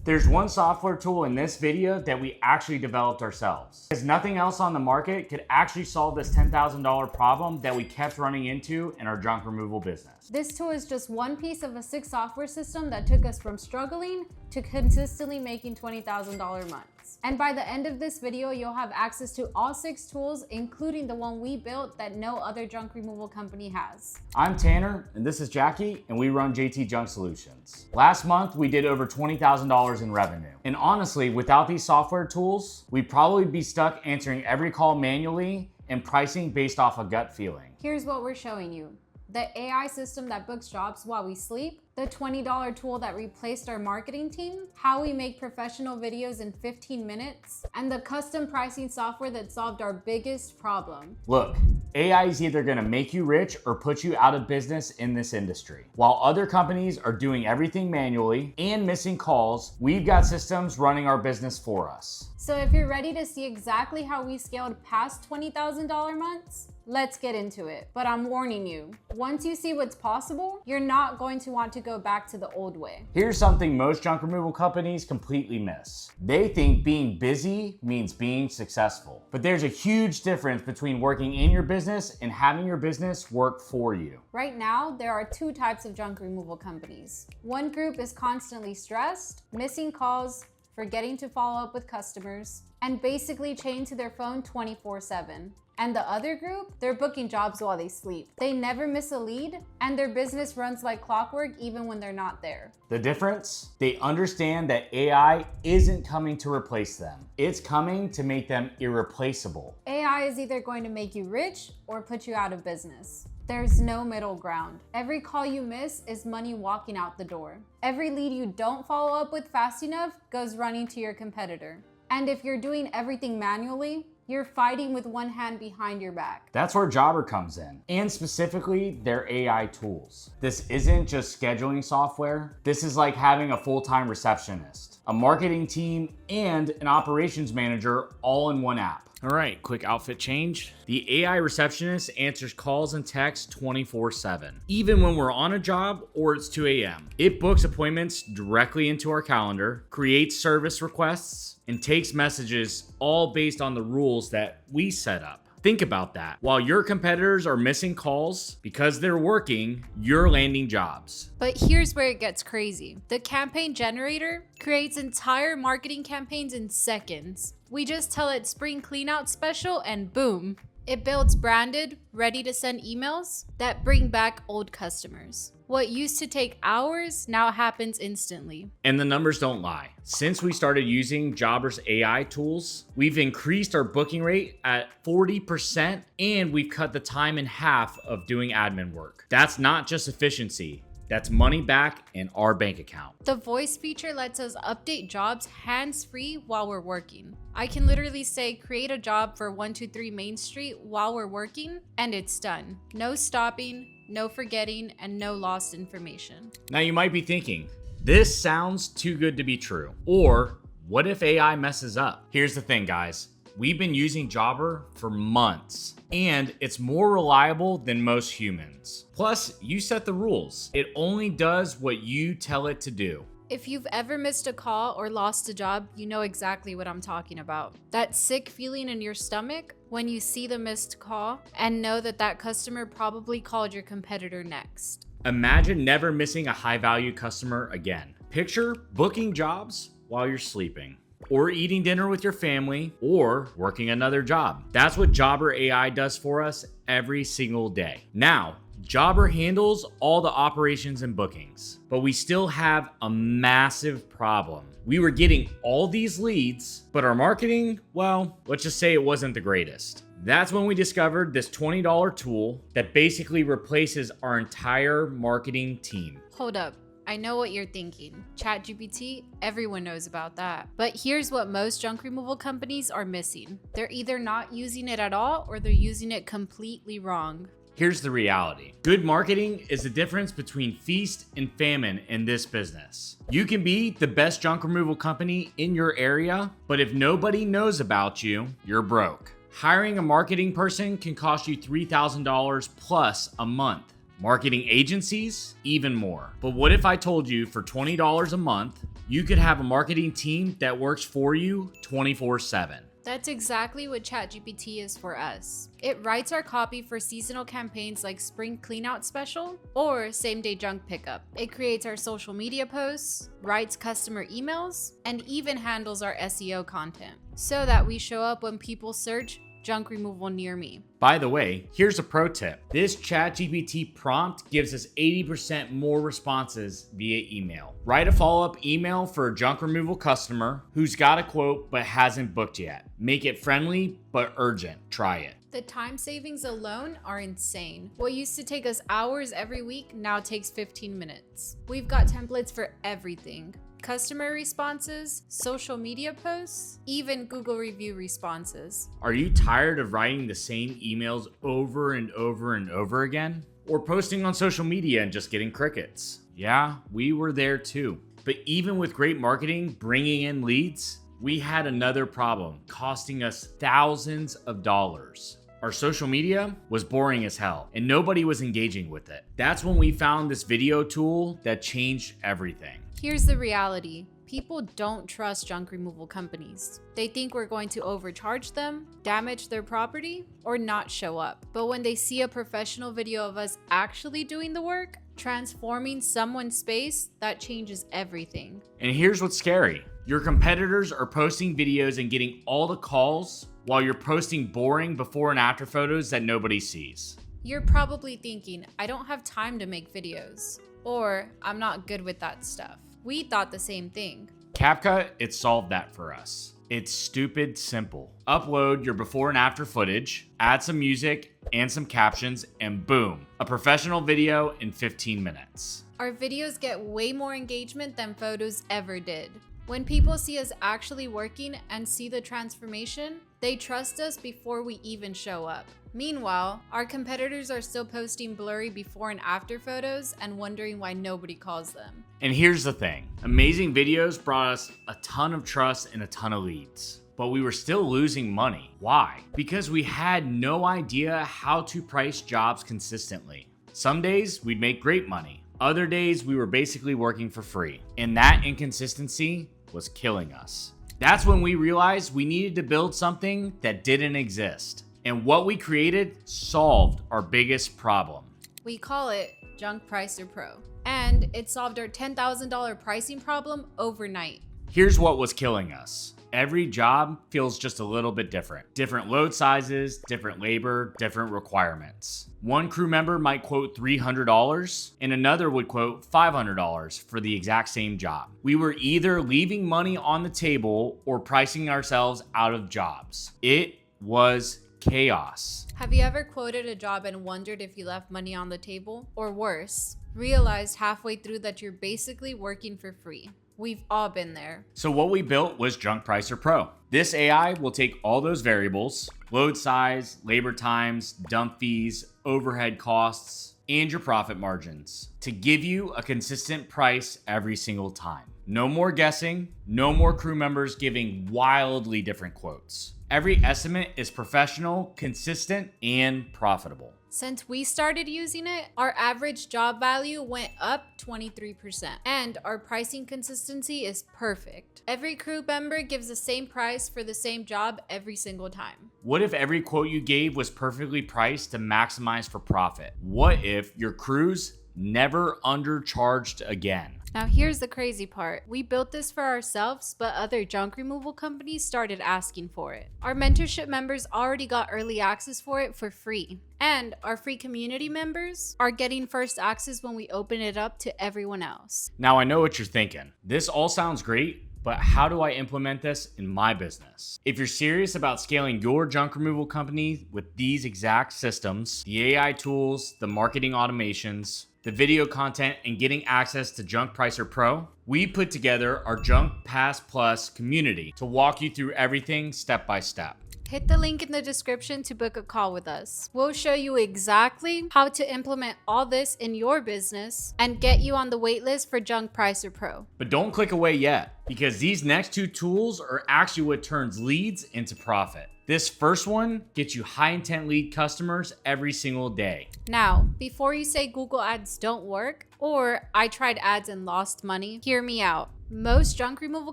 There's one software tool in this video that we actually developed ourselves, because nothing else on the market could actually solve this $10,000 problem that we kept running into in our junk removal business. This tool is just one piece of a 6 software system that took us from struggling to consistently making $20,000 months. And by the end of this video, you'll have access to all 6 tools, including the one we built that no other junk removal company has. I'm Tanner, and this is Jackie, and we run JT Junk Solutions. Last month, we did over $20,000 in revenue. And honestly, without these software tools, we'd probably be stuck answering every call manually and pricing based off a gut feeling. Here's what we're showing you. The AI system that books jobs while we sleep, the $20 tool that replaced our marketing team, how we make professional videos in 15 minutes, and the custom pricing software that solved our biggest problem. Look, AI is either gonna make you rich or put you out of business in this industry. While other companies are doing everything manually and missing calls, we've got systems running our business for us. So if you're ready to see exactly how we scaled past $20,000 months, let's get into it. But I'm warning you, once you see what's possible, you're not going to want to go back to the old way. Here's something most junk removal companies completely miss. They think being busy means being successful. But there's a huge difference between working in your business and having your business work for you. Right now, there are 2 types of junk removal companies. One group is constantly stressed, missing calls, forgetting to follow up with customers, and basically chained to their phone 24/7. And the other group, they're booking jobs while they sleep. They never miss a lead, and their business runs like clockwork even when they're not there. The difference? They understand that AI isn't coming to replace them. It's coming to make them irreplaceable. AI is either going to make you rich or put you out of business. There's no middle ground. Every call you miss is money walking out the door. Every lead you don't follow up with fast enough goes running to your competitor. And if you're doing everything manually, you're fighting with one hand behind your back. That's where Jobber comes in, and specifically their AI tools. This isn't just scheduling software. This is like having a full-time receptionist, a marketing team, and an operations manager all in one app. All right, quick outfit change. The AI receptionist answers calls and texts 24/7, even when we're on a job or it's 2 a.m. It books appointments directly into our calendar, creates service requests, and takes messages all based on the rules that we set up. Think about that. While your competitors are missing calls because they're working, you're landing jobs. But here's where it gets crazy. The campaign generator creates entire marketing campaigns in seconds. We just tell it spring cleanout special and boom. It builds branded, ready to send emails that bring back old customers. What used to take hours now happens instantly. And the numbers don't lie. Since we started using Jobber's AI tools, we've increased our booking rate at 40%, and we've cut the time in half of doing admin work. That's not just efficiency. That's money back in our bank account. The voice feature lets us update jobs hands-free while we're working. I can literally say, create a job for 123 Main Street while we're working, and it's done. No stopping, no forgetting, and no lost information. Now you might be thinking, this sounds too good to be true. Or what if AI messes up? Here's the thing, guys. We've been using Jobber for months, and it's more reliable than most humans. Plus, you set the rules. It only does what you tell it to do. If you've ever missed a call or lost a job, you know exactly what I'm talking about. That sick feeling in your stomach when you see the missed call and know that that customer probably called your competitor next. Imagine never missing a high-value customer again. Picture booking jobs while you're sleeping, or eating dinner with your family, or working another job. That's what Jobber AI does for us every single day. Now, Jobber handles all the operations and bookings, but we still have a massive problem. We were getting all these leads, but our marketing, well, let's just say it wasn't the greatest. That's when we discovered this $20 tool that basically replaces our entire marketing team. Hold up. I know what you're thinking. ChatGPT, everyone knows about that. But here's what most junk removal companies are missing. They're either not using it at all or they're using it completely wrong. Here's the reality. Good marketing is the difference between feast and famine in this business. You can be the best junk removal company in your area, but if nobody knows about you, you're broke. Hiring a marketing person can cost you $3,000 plus a month. Marketing agencies, even more. But what if I told you for $20 a month, You could have a marketing team that works for you 24/7. That's exactly what ChatGPT is for us. It writes our copy for seasonal campaigns like spring cleanout special or same-day junk pickup. It creates our social media posts, writes customer emails, and even handles our SEO content so that we show up when people search junk removal near me. By the way, here's a pro tip. This ChatGPT prompt gives us 80% more responses via email. Write a follow-up email for a junk removal customer who's got a quote but hasn't booked yet. Make it friendly but urgent. Try it. The time savings alone are insane. What used to take us hours every week now takes 15 minutes. We've got templates for everything. Customer responses, social media posts, even Google review responses. Are you tired of writing the same emails over and over and over again? Or posting on social media and just getting crickets? Yeah, we were there too. But even with great marketing bringing in leads, we had another problem costing us thousands of dollars. Our social media was boring as hell and nobody was engaging with it. That's when we found this video tool that changed everything. Here's the reality. People don't trust junk removal companies. They think we're going to overcharge them, damage their property, or not show up. But when they see a professional video of us actually doing the work, transforming someone's space, that changes everything. And here's what's scary. Your competitors are posting videos and getting all the calls while you're posting boring before and after photos that nobody sees. You're probably thinking, I don't have time to make videos, or I'm not good with that stuff. We thought the same thing. CapCut, it solved that for us. It's stupid simple. Upload your before and after footage, add some music and some captions, and boom, a professional video in 15 minutes. Our videos get way more engagement than photos ever did. When people see us actually working and see the transformation, they trust us before we even show up. Meanwhile, our competitors are still posting blurry before and after photos and wondering why nobody calls them. And here's the thing. Amazing videos brought us a ton of trust and a ton of leads. But we were still losing money. Why? Because we had no idea how to price jobs consistently. Some days we'd make great money. Other days we were basically working for free. And that inconsistency was killing us. That's when we realized we needed to build something that didn't exist. And what we created solved our biggest problem. We call it Junk Pricer Pro. And it solved our $10,000 pricing problem overnight. Here's what was killing us. Every job feels just a little bit different. Different load sizes, different labor, different requirements. One crew member might quote $300 and another would quote $500 for the exact same job. We were either leaving money on the table or pricing ourselves out of jobs. It was chaos. Have you ever quoted a job and wondered if you left money on the table? Or worse, realized halfway through that you're basically working for free? We've all been there. So what we built was Junk Pricer Pro. This AI will take all those variables, load size, labor times, dump fees, overhead costs, and your profit margins to give you a consistent price every single time. No more guessing, no more crew members giving wildly different quotes. Every estimate is professional, consistent, and profitable. Since we started using it, our average job value went up 23%, and our pricing consistency is perfect. Every crew member gives the same price for the same job every single time. What if every quote you gave was perfectly priced to maximize for profit? What if your crews never undercharged again? Now here's the crazy part. We built this for ourselves, but other junk removal companies started asking for it. Our mentorship members already got early access for it for free. And our free community members are getting first access when we open it up to everyone else. Now I know what you're thinking. This all sounds great, but how do I implement this in my business? If you're serious about scaling your junk removal company with these exact systems, the AI tools, the marketing automations, the video content, and getting access to Junk Pricer Pro, we put together our Junk Pass Plus community to walk you through everything step by step. Hit the link in the description to book a call with us. We'll show you exactly how to implement all this in your business and get you on the waitlist for Junk Pricer Pro. But don't click away yet, because these next two tools are actually what turns leads into profit. This first one gets you high intent lead customers every single day. Now, before you say Google ads don't work or I tried ads and lost money, hear me out. Most junk removal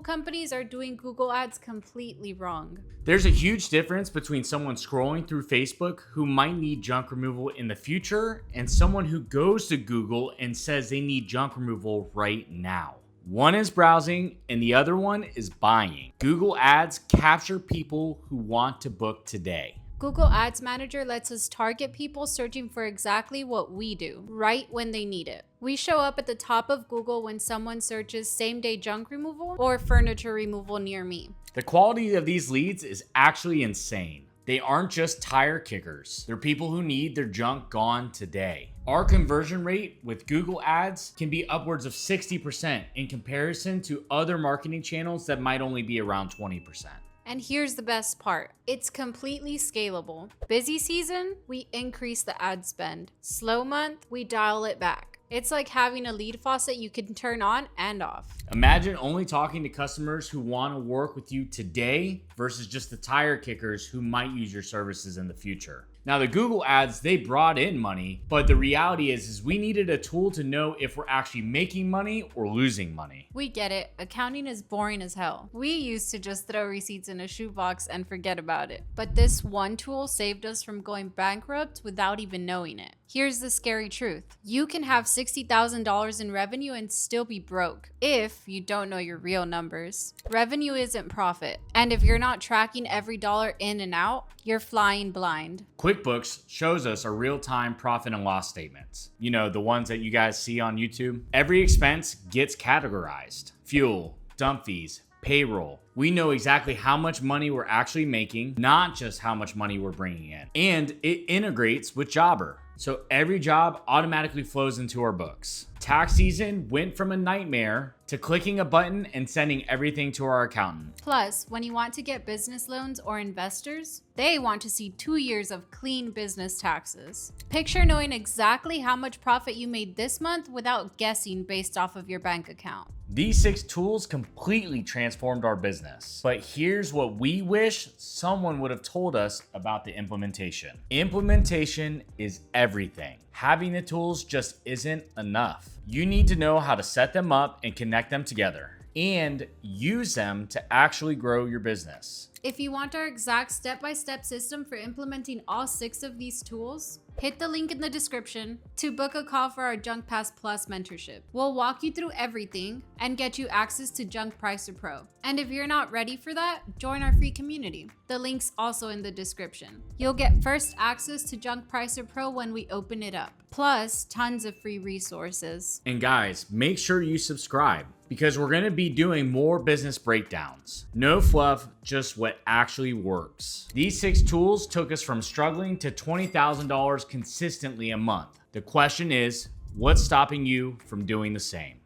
companies are doing Google Ads completely wrong. There's a huge difference between someone scrolling through Facebook who might need junk removal in the future and someone who goes to Google and says they need junk removal right now. One is browsing and the other one is buying. Google Ads capture people who want to book today. Google Ads Manager lets us target people searching for exactly what we do, right when they need it. We show up at the top of Google when someone searches same-day junk removal or furniture removal near me. The quality of these leads is actually insane. They aren't just tire kickers. They're people who need their junk gone today. Our conversion rate with Google Ads can be upwards of 60% in comparison to other marketing channels that might only be around 20%. And here's the best part. It's completely scalable. Busy season, we increase the ad spend. Slow month, we dial it back. It's like having a lead faucet you can turn on and off. Imagine only talking to customers who want to work with you today versus just the tire kickers who might use your services in the future. Now, the Google ads, they brought in money, but the reality is we needed a tool to know if we're actually making money or losing money. We get it. Accounting is boring as hell. We used to just throw receipts in a shoebox and forget about it. But this one tool saved us from going bankrupt without even knowing it. Here's the scary truth. You can have $60,000 in revenue and still be broke if you don't know your real numbers. Revenue isn't profit. And if you're not tracking every dollar in and out, you're flying blind. QuickBooks shows us our real-time profit and loss statements. You know, the ones that you guys see on YouTube. Every expense gets categorized. Fuel, dump fees, payroll. We know exactly how much money we're actually making, not just how much money we're bringing in. And it integrates with Jobber. So every job automatically flows into our books. Tax season went from a nightmare to clicking a button and sending everything to our accountant. Plus, when you want to get business loans or investors, they want to see 2 years of clean business taxes. Picture knowing exactly how much profit you made this month without guessing based off of your bank account. These 6 tools completely transformed our business. But here's what we wish someone would have told us about the implementation. Implementation is everything. Having the tools just isn't enough. You need to know how to set them up and connect them together and use them to actually grow your business. If you want our exact step-by-step system for implementing all 6 of these tools, hit the link in the description to book a call for our Junk Pass Plus mentorship. We'll walk you through everything and get you access to Junk Pricer Pro. And if you're not ready for that, join our free community. The link's also in the description. You'll get first access to Junk Pricer Pro when we open it up, plus tons of free resources. And guys, make sure you subscribe because we're gonna be doing more business breakdowns. No fluff, just what actually works. These 6 tools took us from struggling to $20,000 consistently a month. The question is, what's stopping you from doing the same?